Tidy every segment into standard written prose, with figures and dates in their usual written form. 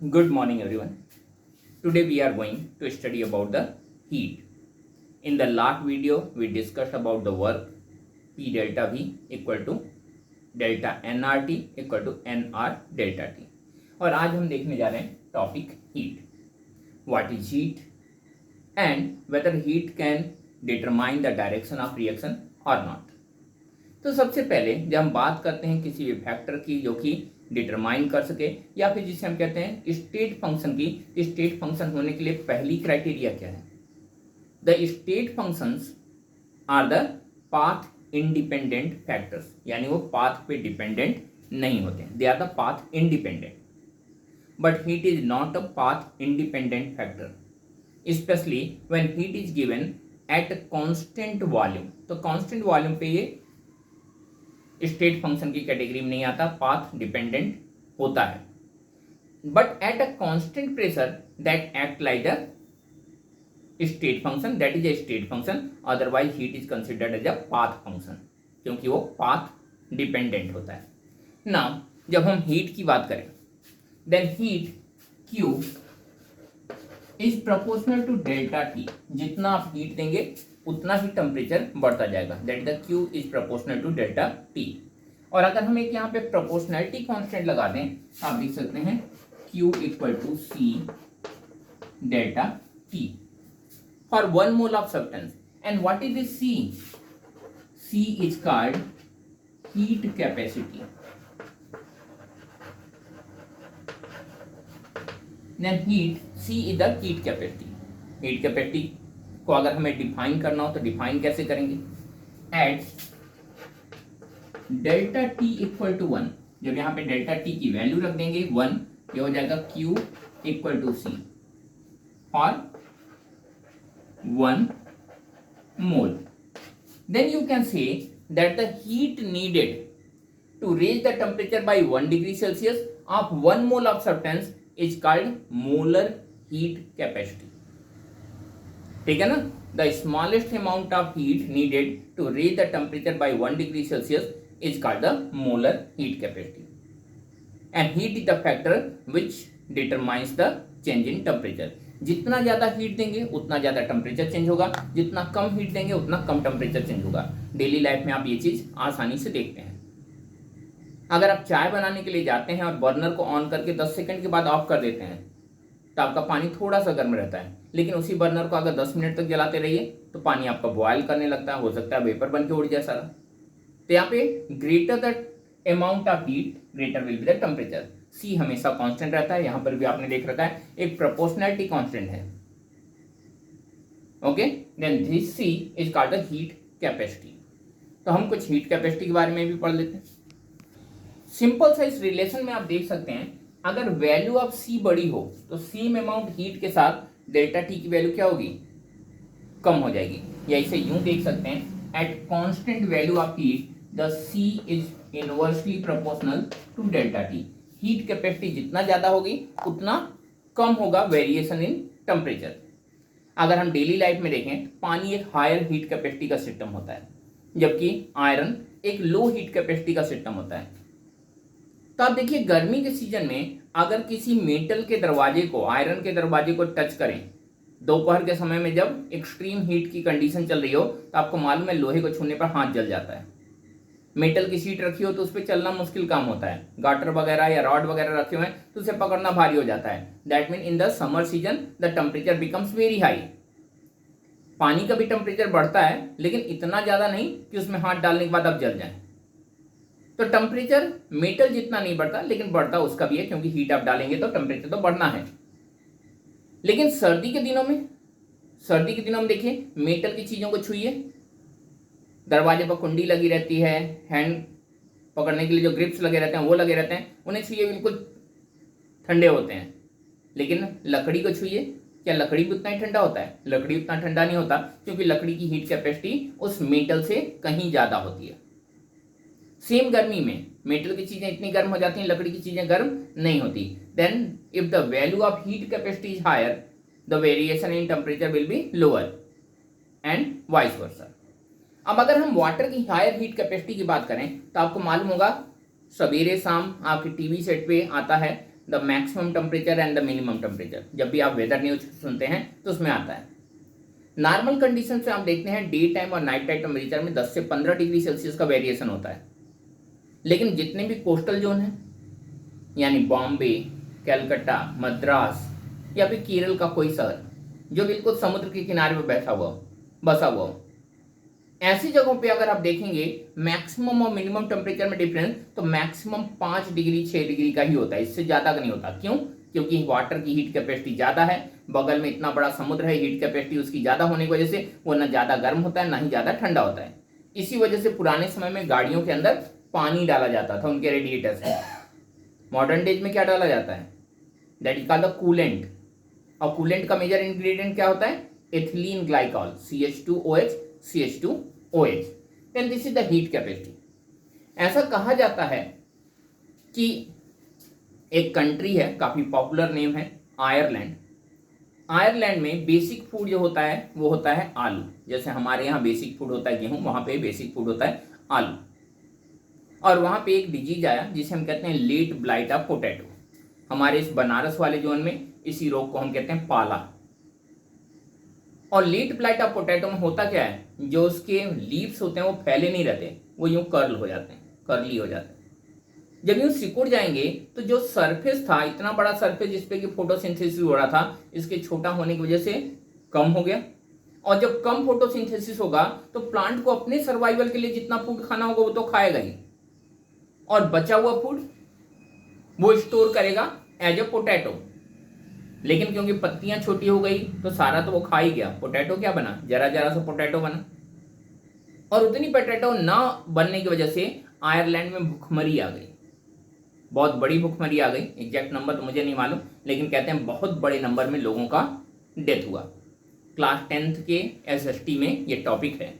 Good morning, everyone. Today we are going to study about the heat. In the last video, we discussed about the work P delta V equal to delta nRT equal to nR delta T. और आज हम देखने जा रहे हैं topic heat. What is heat and whether heat can determine the direction of reaction or not. तो सबसे पहले जब हम बात करते हैं किसी भी फैक्टर की जो कि डिटरमाइन कर सके या फिर जिसे हम कहते हैं स्टेट फंक्शन की, स्टेट फंक्शन होने के लिए पहली क्राइटेरिया क्या है? The state functions are the path independent factors, यानी वो पाथ पे डिपेंडेंट नहीं होते हैं. They are the path independent, but heat is not a path independent factor, specially when heat is given at constant volume. तो constant volume पे ये state function की कैटेगरी में नहीं आता, पाथ डिपेंडेंट होता है. But at a constant pressure that act like the state function, that is a state function. Otherwise heat is considered as a path function, क्योंकि वो पाथ डिपेंडेंट होता है. नाउ जब हम हीट की बात करें, then heat Q is proportional to delta T. जितना आप हीट देंगे उतना ही टेम्परेचर बढ़ता जाएगा. That the Q is proportional to delta T. और अगर हम एक यहाँ पे प्रोपोर्शनैलिटी कांस्टेंट लगा दें, आप देख सकते हैं Q equal to C delta T for 1 mole of substance. And what is this C? C is called heat capacity. Then heat C is the heat capacity. Heat capacity को अगर हमें define करना हो तो डिफाइन कैसे करेंगे? At delta T equal to 1. जब यहाँ पे डेल्टा T की वैल्यू रख देंगे 1, ये हो जाएगा Q इक्वल टू C और 1 mole. Then you can say that the heat needed to raise the temperature by 1 degree Celsius of 1 mole of substance is called molar heat capacity. ठीक है ना? The smallest amount of heat needed to raise the temperature by 1 degree Celsius is called the molar heat capacity. And heat is the factor which determines the change in temperature. जितना ज्यादा heat देंगे उतना ज्यादा temperature change होगा, जितना कम heat देंगे उतना कम temperature change होगा. डेली लाइफ में आप ये चीज आसानी से देखते हैं. अगर आप चाय बनाने के लिए जाते हैं और बर्नर को ऑन करके 10 सेकंड के बाद ऑफ कर देते हैं तो आपका पानी थोड़ा सा गर्म रहता है, लेकिन उसी बर्नर को अगर 10 मिनट तक जलाते रहिए तो पानी आपका बॉयल करने लगता है, हो सकता है वेपर बन के उड़ जाए सारा. तो यहाँ पे greater the amount of heat greater will be the temperature. C हमेशा कांस्टेंट रहता है, यहाँ पर भी आपने देख रखा है एक प्रोपोर्शनैलिटी कांस्टेंट है. Okay, then this C is called the heat capacity. तो हम कुछ हीट कैपेसिटी के बारे में भी पढ़ लेते हैं. सिंपल सा इस रिलेशन में आप देख सकते हैं, अगर वैल्यू ऑफ C बड़ी हो तो सेम अमाउंट हीट के साथ डेल्टा T की वैल्यू क्या होगी? कम हो जाएगी. या इसे यूं देख सकते हैं, at constant value of heat the C is inversely proportional to delta T. Heat capacity जितना ज्यादा होगी उतना कम होगा वेरिएशन इन टेम्परेचर. अगर हम डेली लाइफ में देखें, पानी एक हायर हीट कैपेसिटी का सिस्टम होता है, जबकि आयरन एक लो हीट कैपेसिटी का सिस्टम होता है. तो आप देखिए गर्मी के सीजन में अगर किसी मेटल के दरवाजे को, आयरन के दरवाजे को टच करें दोपहर के समय में जब एक्सट्रीम हीट की कंडीशन चल रही हो, तो आपको मालूम है लोहे को छूने पर हाथ जल जाता है. मेटल की शीट रखी हो तो उस पर चलना मुश्किल काम होता है. गाटर वगैरह या रॉड वगैरह रखे हुए हैं तो उसे पकड़ना भारी हो जाता है. That mean in the summer season the temperature becomes very high. पानी का भी टेम्परेचर बढ़ता है, लेकिन इतना ज्यादा नहीं कि उसमें हाथ डालने के बाद आप जल जाए. तो टेम्परेचर मेटल जितना नहीं बढ़ता, लेकिन बढ़ता उसका भी है, क्योंकि हीट आप डालेंगे तो टेम्परेचर तो बढ़ना है. लेकिन सर्दी के दिनों में देखिए मेटल की चीजों को छुइए, दरवाजे पर कुंडी लगी रहती है, हैंड पकड़ने के लिए जो ग्रिप्स लगे रहते हैं वो लगे रहते हैं, उन्हें छुइए बिल्कुल ठंडे होते हैं. लेकिन लकड़ी को छुइए, क्या लकड़ी भी उतना ही ठंडा होता है? लकड़ी उतना ठंडा नहीं होता, क्योंकि लकड़ी की हीट कैपेसिटी उस मेटल से कहीं ज्यादा होती है. सेम गर्मी में मेटल की चीजें इतनी गर्म हो जाती हैं, लकड़ी की चीजें गर्म नहीं होती. Then if the value of heat capacity is higher the variation in temperature will be lower and vice versa. अब अगर हम वाटर की हायर हीट कैपेसिटी की बात करें तो आपको मालूम होगा सवेरे शाम आपके टीवी सेट पे आता है the maximum temperature and the minimum temperature. जब भी आप वेदर न्यूज सुनते हैं तो उसमें आता है। नॉर्मल कंडीशन से आप देखते हैं डे टाइम और नाइट टाइम टेम्परेचर में 10 से 15 डिग्री सेल्सियस का वेरिएशन होता है। लेकिन जितने भी कोस्टल जोन हैं, यानी बॉम्बे, कलकत्ता, मद्रास या फिर केरल का कोई शहर जो बिल्कुल समुद्र के किनारे पर बसा हुआ हो, ऐसी जगहों पे अगर आप देखेंगे मैक्सिमम और मिनिमम टेम्परेचर में डिफरेंस तो मैक्सिमम 5 डिग्री 6 डिग्री का ही होता है, इससे ज़्यादा का नहीं होता। क्यों? क्योंकि वाटर की हीट कैपेसिटी ज़्यादा है, बगल में इतना बड़ा समुद्र है, हीट कैपेसिटी उसकी ज़्यादा होने की वजह से वो ना ज़्यादा गर्म होता है ना ही ज़्यादा ठंडा होता है। इसी वजह से पुराने समय में गाड़ियों के अंदर पानी डाला जाता था उनके रेडिएटर से। मॉडर्न डेज में क्या डाला जाता है? That is called the coolant. और कूलेंट का मेजर इंग्रेडिएंट क्या होता है? Ethylene glycol, CH2OH, CH2OH। Then this is the heat capacity. ऐसा कहा जाता है कि एक कंट्री है, काफी पॉपुलर नेम है, आयरलैंड। आयरलैंड में बेसिक फूड जो होता है वो होता है आलू। जैसे हमारे यहाँ बेसिक फूड होता है गेहूं, वहां पे बेसिक फूड होता है आलू। और वहां पे एक डिजीज आया जिसे हम कहते हैं लेट ब्लाइट ऑफ पोटैटो। हमारे इस बनारस वाले जोन में इसी रोग को हम कहते हैं पाला। और लेट ब्लाइट ऑफ पोटैटो में होता क्या है, जो उसके लीव्स होते हैं वो फैले नहीं रहते, वो यूं कर्ल हो जाते हैं, कर्ली हो जाते हैं। जब यूं सिकुड़ जाएंगे तो जो सरफेस था, इतना बड़ा सरफेस जिसपे कि फोटोसिंथेसिस हो रहा था, इसके छोटा होने की वजह से कम हो गया। और जब कम फोटोसिंथेसिस होगा तो प्लांट को अपने सर्वाइवल के लिए जितना फूड खाना होगा वो तो खाएगा ही, और बचा हुआ फूड वो स्टोर करेगा एज ए पोटैटो। लेकिन क्योंकि पत्तियां छोटी हो गई तो सारा तो वो खा ही गया। पोटैटो क्या बना? जरा जरा सा पोटैटो बना। और उतनी पोटैटो ना बनने की वजह से आयरलैंड में भुखमरी आ गई, बहुत बड़ी भुखमरी आ गई। एग्जैक्ट नंबर तो मुझे नहीं मालूम, लेकिन कहते हैं बहुत बड़े नंबर में लोगों का डेथ हुआ। क्लास 10th के SST में ये टॉपिक है।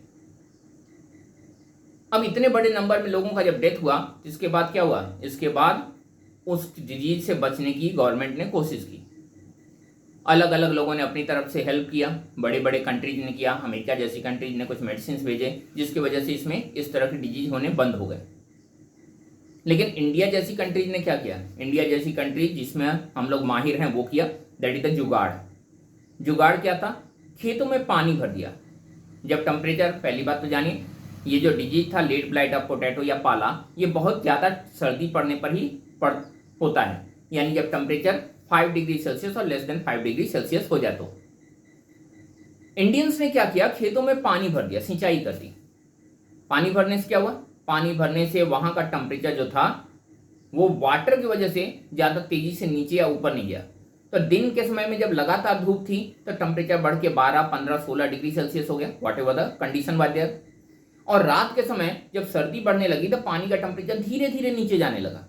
अब इतने बड़े नंबर में लोगों का जब डेथ हुआ, इसके बाद क्या हुआ? इसके बाद उस डिजीज से बचने की गवर्नमेंट ने कोशिश की। अलग अलग लोगों ने अपनी तरफ से हेल्प किया, बड़े बड़े कंट्रीज ने किया, अमेरिका जैसी कंट्रीज ने कुछ मेडिसिन भेजे, जिसकी वजह से इसमें इस तरह के डिजीज होने बंद हो गए। लेकिन इंडिया जैसी कंट्रीज ने क्या किया? इंडिया जैसी कंट्रीज जिसमें हम लोग माहिर हैं वो किया, दैट इज द जुगाड़। जुगाड़ क्या था? खेतों में पानी भर दिया। जब टेम्परेचर, पहली बात तो जानिए, ये जो डिजीज था लेट ब्लाइट ऑफ पोटैटो या पाला, ये बहुत ज़्यादा सर्दी पड़ने पर ही होता है, यानी जब टेम्परेचर 5 डिग्री सेल्सियस और लेस देन 5 डिग्री सेल्सियस हो जाए तो। इंडियंस ने क्या किया? खेतों में पानी भर दिया, सिंचाई कर दी। पानी भरने से क्या हुआ? पानी भरने से वहां का टेम्परेचर जो था वो वाटर की वजह से ज़्यादा तेजी से नीचे या ऊपर नहीं गया। तो दिन के समय में जब लगातार धूप थी तो टेम्परेचर बढ़ के 12, 15, 16 डिग्री सेल्सियस हो गया, whatever the condition was there. और रात के समय जब सर्दी बढ़ने लगी तो पानी का टेम्परेचर धीरे धीरे नीचे जाने लगा,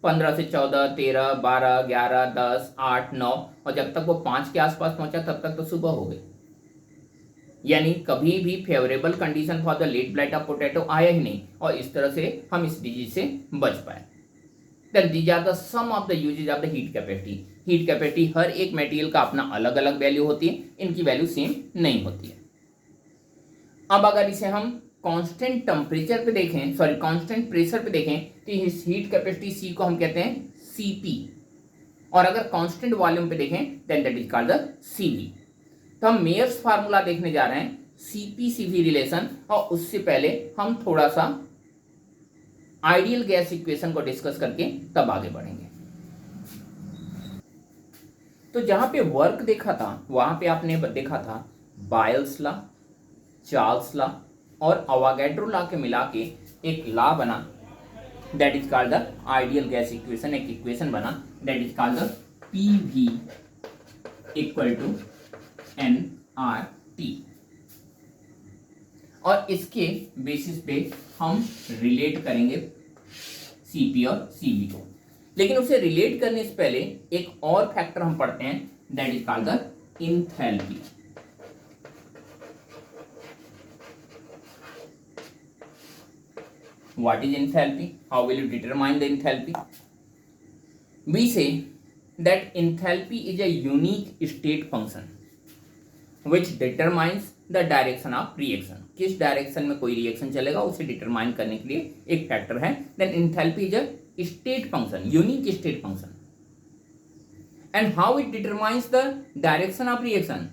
15 से 14, 13, 12, 11, 10, 8, 9, और जब तक वो 5 के आसपास पहुंचा तब तक तो सुबह हो गई। यानी कभी भी favourable condition for the late blight of potato आया ही नहीं, और इस तरह से हम इस डिजीज से बच पाए। Then these are the sum of the uses of the heat capacity. Heat capacity हर एक मटेरियल का अपना अलग अलग वैल्यू होती है, इनकी वैल्यू सेम नहीं होती है। अब अगर इसे हम कांस्टेंट टेम्परेचर पे देखें, सॉरी कांस्टेंट प्रेशर पे देखें, तो इस हीट कैपेसिटी C को हम कहते हैं Cp, और अगर कांस्टेंट वॉल्यूम पे देखें then that is called the Cv। तो हम मेयर्स फार्मूला देखने जा रहे हैं, Cp-Cv रिलेशन, और उससे पहले हम थोड़ा सा आइडियल गैस इक्वेशन को डिस्कस करके तब आगे बढ़ेंगे। तो जहां पे वर्क देखा था वहां पे आपने देखा था बायल्स लॉ, चार्ल्स लॉ और अवागैड्रो लॉ के मिला के एक लॉ बना, that is called the ideal gas equation. एक इक्वेशन बना that is called the PV equal to nRT, और इसके बेसिस पे हम रिलेट करेंगे Cp और Cv को। लेकिन उसे रिलेट करने से पहले एक और फैक्टर हम पढ़ते हैं, that is called the enthalpy. What is enthalpy? How will you determine the enthalpy? We say that enthalpy is a unique state function which determines the direction of reaction. किस direction में कोई reaction चलेगा उसे determine करने के लिए एक factor है। Then enthalpy is a state function, unique state function. And how it determines the direction of reaction?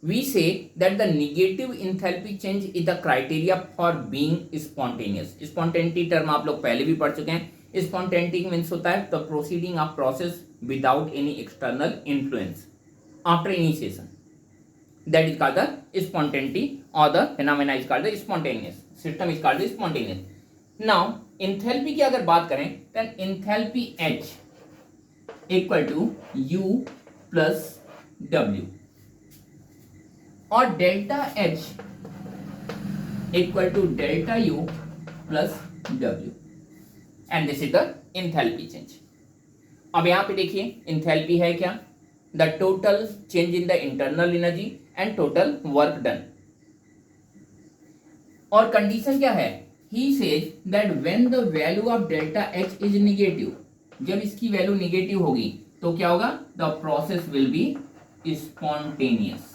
We say that the negative enthalpy change is the criteria for being spontaneous. Spontaneity term आप लोग पहले भी पढ़ चुके हैं. Spontaneity means होता है the proceeding of process without any external influence after initiation. That is called the spontaneity, or the phenomena is called the spontaneous. System is called the spontaneous. Now enthalpy की अगर बात करें, then enthalpy H equal to U plus W, और delta H equal to delta U plus W, and this is the enthalpy change. अब यहां पे देखिए enthalpy है क्या? The total change in the internal energy and total work done. और condition क्या है? He says that when the value of delta H is negative, जब इसकी वैल्यू नेगेटिव होगी तो क्या होगा? The process will be spontaneous.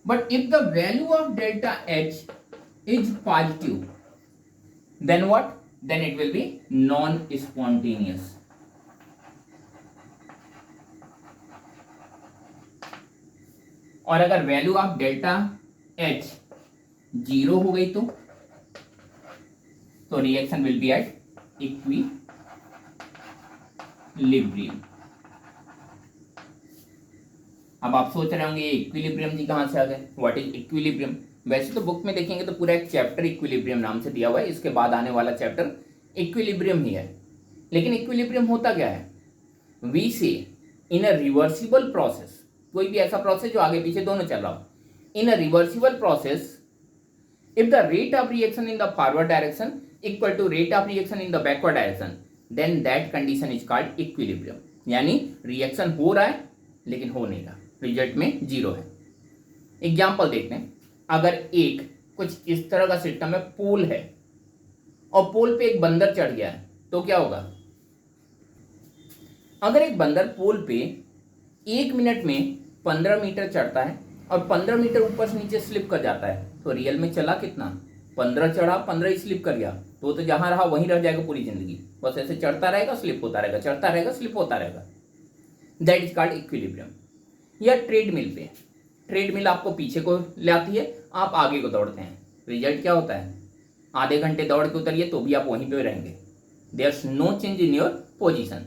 But if the value of delta H is positive, then what? Then it will be non-spontaneous. और अगर value of delta H zero हो गई तो reaction will be at equilibrium. अब आप सोच रहे होंगे ये इक्विलिब्रियम जी कहां से आ गए? What is equilibrium? वैसे तो बुक में देखेंगे तो पूरा एक चैप्टर इक्विलिब्रियम नाम से दिया हुआ है, इसके बाद आने वाला चैप्टर इक्विलिब्रियम ही है. लेकिन इक्विलिब्रियम होता क्या है? वी से इन अ रिवर्सिबल प्रोसेस, कोई भी ऐसा प्रोसेस जो आगे पीछे दोनों चल रहा हो, in a reversible process if the rate of reaction in the forward direction equal to rate of reaction in the backward direction, then that condition is called equilibrium. यानी रिएक्शन हो रहा है लेकिन हो नहीं रहा, रिजल्ट में जीरो है. एग्जाम्पल देखते हैं. अगर एक कुछ इस तरह का सिस्टम है, पोल है और पोल पे एक बंदर चढ़ गया है तो क्या होगा? अगर एक बंदर पोल पे 1 मिनट में 15 मीटर चढ़ता है और 15 मीटर ऊपर से नीचे स्लिप कर जाता है तो रियल में चला कितना? 15 चढ़ा, 15 ही स्लिप कर गया तो जहां रहा वहीं रह जाएगा पूरी जिंदगी. बस ऐसे चढ़ता रहेगा, स्लिप होता रहेगा, चढ़ता रहेगा, स्लिप होता रहेगा. That is called equilibrium. या ट्रेडमिल पे, ट्रेडमिल आपको पीछे को ले आती है, आप आगे को दौड़ते हैं, रिजल्ट क्या होता है? आधे घंटे दौड़ के उतरिए तो भी आप वहीं पे रहेंगे. There no change in your position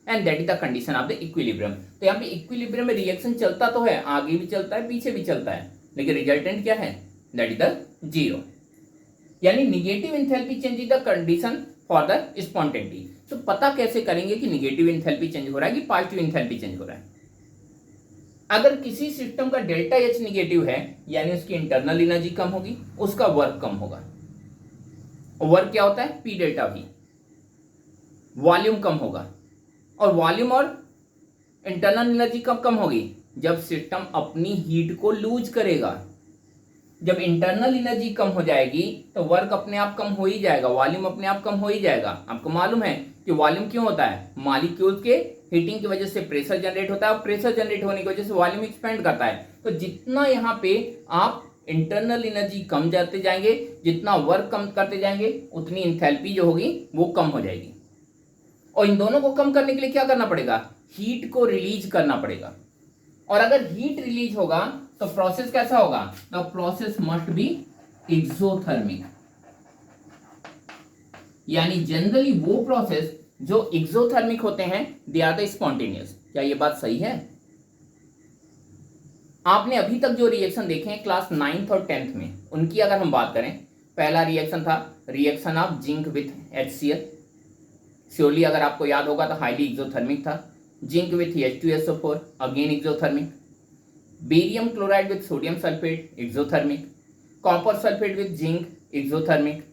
and that is the condition of the equilibrium. तो यहाँ पे इक्विलिब्रियम में रिएक्शन चलता तो है, आगे भी चलता है, पीछे भी चलता है, लेकिन रिजल्टेंट क्या है? That is the zero. यानी negative enthalpy change is the condition for the spontaneity. तो पता कैसे करेंगे कि निगेटिव एंथैल्पी चेंज हो रहा है कि पॉजिटिव एंथैल्पी चेंज हो रहा है? अगर किसी सिस्टम का डेल्टा H निगेटिव है यानी उसकी इंटरनल एनर्जी कम होगी, उसका वर्क कम होगा. वर्क क्या होता है? P delta V. वॉल्यूम कम होगा, और वॉल्यूम और इंटरनल एनर्जी कब कम होगी? जब सिस्टम अपनी हीट को लूज करेगा. जब इंटरनल एनर्जी कम हो जाएगी तो वर्क अपने आप कम हो ही जाएगा, वॉल्यूम अपने आप कम हो ही जाएगा. आपको मालूम है कि वॉल्यूम क्यों होता है? मॉलिक्यूल्स के हीटिंग की वजह से प्रेशर जनरेट होता है, और प्रेशर जनरेट होने की वजह से वॉल्यूम एक्सपेंड करता है. तो जितना यहाँ पे आप इंटरनल एनर्जी कम जाते जाएंगे, जितना वर्क कम करते जाएंगे, उतनी एंथैल्पी जो होगी वो कम हो जाएगी. और इन दोनों को कम करने के लिए क्या करना पड़ेगा? हीट को रिलीज करना पड़ेगा. और अगर हीट रिलीज होगा तो प्रोसेस कैसा होगा? The process must be exothermic. यानी जनरली वो प्रोसेस जो एक्सोथर्मिक होते हैं दे आर द स्पॉन्टेनियस. क्या ये बात सही है? आपने अभी तक जो रिएक्शन देखे हैं क्लास 9th और 10th में, उनकी अगर हम बात करें, पहला रिएक्शन था reaction of zinc with HCl. Surely अगर आपको याद होगा तो हाईली एक्सोथर्मिक था. Zinc with H2SO4 again exothermic. Barium chloride with sodium sulphate exothermic. Copper sulphate with zinc exothermic.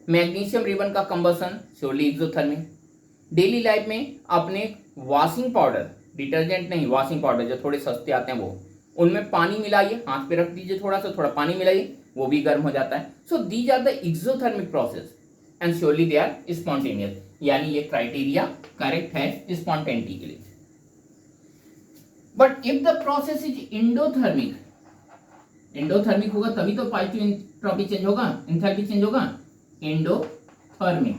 Magnesium ribbon का combustion surely exothermic. Daily life में अपने washing powder, detergent नहीं, वॉशिंग पाउडर जो थोड़े सस्ते आते हैं वो, उनमें पानी मिलाइए, हाथ पे रख दीजिए, थोड़ा पानी मिलाइए, वो भी गर्म हो जाता है. So these are the exothermic process and surely they are spontaneous. यानी ये क्राइटेरिया करेक्ट है स्पॉन्टेनिटी के लिए. But if the process is endothermic, endothermic होगा तभी तो पॉजिटिव एंट्रोपी चेंज होगा, एंथैल्पी चेंज होगा. Endothermic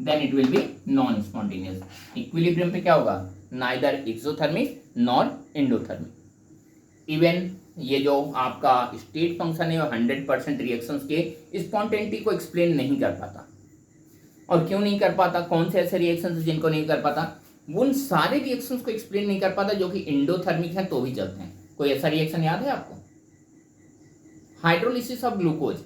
then it will be non spontaneous. Equilibrium पे क्या होगा, neither exothermic nor endothermic. Even ये जो आपका स्टेट फंक्शन है वो 100% रिएक्शंस के स्पॉन्टेनिटी को एक्सप्लेन नहीं कर पाता। और क्यों नहीं कर पाता, कौन से ऐसे रिएक्शंस जिनको नहीं कर पाता, उन सारे रिएक्शंस को एक्सप्लेन नहीं कर पाता जो कि एंडोथर्मिक है तो भी चलते हैं। कोई ऐसा रिएक्शन याद है आपको? Hydrolysis of glucose.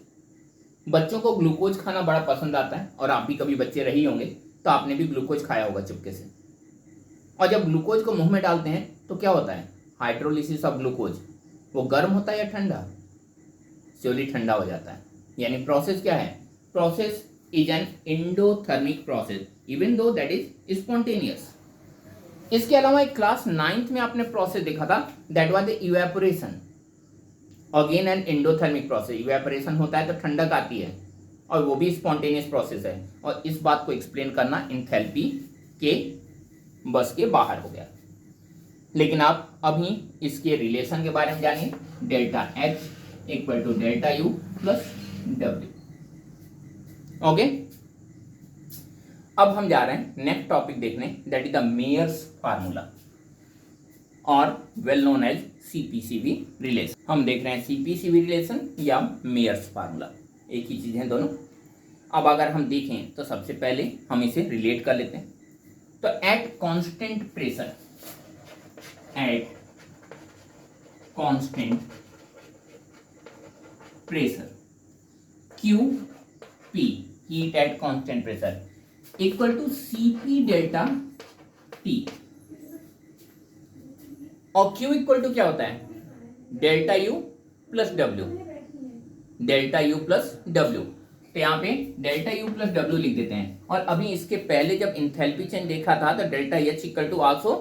बच्चों को ग्लूकोज खाना बड़ा पसंद आता है और आप भी कभी बच्चे रही होंगे तो आपने भी ग्लूकोज खाया होगा चुपके से। और जब ग्लूकोज को मुंह में डालते हैं तो क्या होता है, हाइड्रोलिसिस ऑफ ग्लूकोज। वो गर्म होता है या ठंडा? स्योरली ठंडा हो जाता है। यानी प्रोसेस क्या है, process is an endothermic process even though that is spontaneous. इसके अलावा एक क्लास 9th में आपने प्रोसेस देखा था, that was the evaporation, again an endothermic process. Evaporation होता है तो ठंडक आती है और वो भी स्पॉन्टेनियस प्रोसेस है। और इस बात को एक्सप्लेन करना एंथैल्पी के बस के बाहर हो गया। लेकिन आप अभी इसके रिलेशन के बारे में जानिए, delta H equal to delta U plus W. Okay, अब हम जा रहे हैं नेक्स्ट टॉपिक देखने, that is the Mayer's formula और well known as CPCV relation. हम देख रहे हैं सीपीसीवी रिलेशन या मेयर्स फार्मूला, एक ही चीज है दोनों। अब अगर हम देखें तो सबसे पहले हम इसे रिलेट कर लेते हैं। तो at constant pressure, at constant pressure Q P, heat at constant pressure, equal to CP delta T. और Q इक्वल टू क्या होता है, delta U plus W, delta U plus W. तो यहाँ पे डेल्टा यू प्लस डब्ल्यू लिख देते हैं। और अभी इसके पहले जब इंथैल्पी चेंज देखा था तो delta H equal to also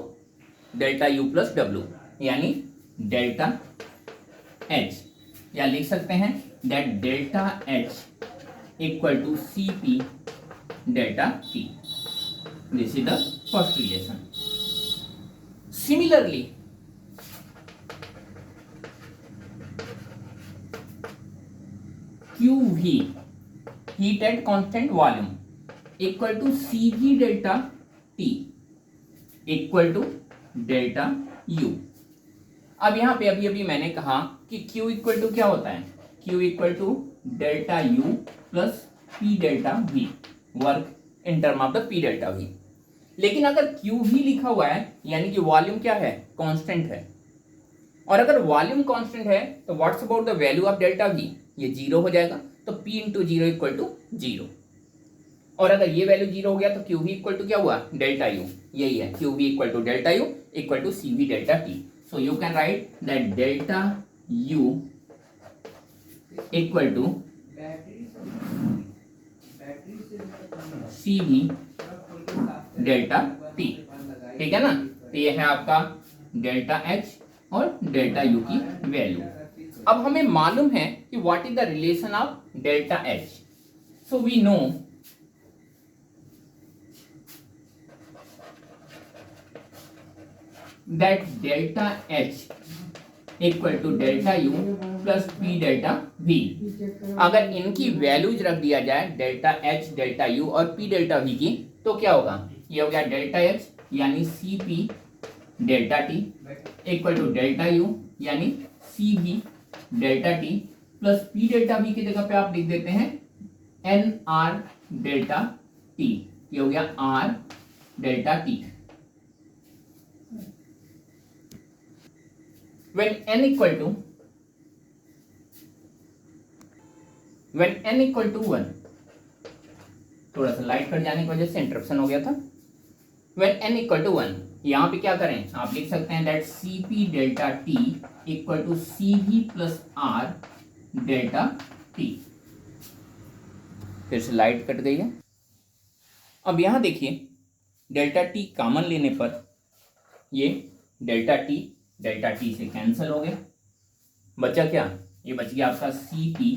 delta U plus W, यानी डेल्टा एच, या लिख सकते हैं that delta H equal to C P delta T. This is the first relation. Similarly QV, heat at constant volume, equal to CV delta T equal to delta U। अब यहाँ पे अभी मैंने कहा कि Q इक्वल टू क्या होता है, Q equal to delta U plus P delta V, work in term of the P delta V। लेकिन अगर QV लिखा हुआ है यानी कि वॉल्यूम क्या है, कांस्टेंट है। और अगर वॉल्यूम कांस्टेंट है तो what's about the value of delta V, ये जीरो हो जाएगा। तो P into zero equal to zero. और अगर ये वैल्यू जीरो हो गया तो QV इक्वल टू क्या हुआ, डेल्टा U, यही है QV equal to delta U equal to CV delta T। So you can write that delta U equal to CV delta T। ठीक है ना, तो ये है आपका डेल्टा H और डेल्टा U की वैल्यू। अब हमें मालूम है कि what is the relation of delta H. So we know that delta H equal to delta U plus P delta V. अगर इनकी वैल्यूज रख दिया जाए डेल्टा एच, डेल्टा यू और पी डेल्टा वी की, तो क्या होगा, ये हो गया डेल्टा एच यानी C P delta T equal to delta U यानी C V delta T plus P delta V की जगह पे आप लिख देते हैं एन आर डेल्टा टी, ये हो गया R delta T. when n equal to 1, थोड़ा सा लाइट कट जाने की वजह से इंटरप्शन हो गया था। when n equal to 1, यहाँ पे क्या करें, आप लिख सकते हैं that Cp delta T equal to Cv plus R delta T। फिर से लाइट कट गई है। अब यहाँ देखिए डेल्टा T कॉमन लेने पर ये डेल्टा T से कैंसिल हो गया, बचा क्या, ये बच गया आपका Cp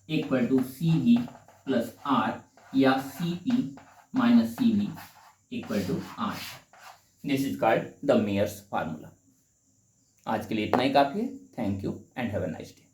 equal to Cv plus R या Cp minus Cv equal to R। This is called the Mayer's formula. आज के लिए इतना ही काफी है। Thank you and have a nice day.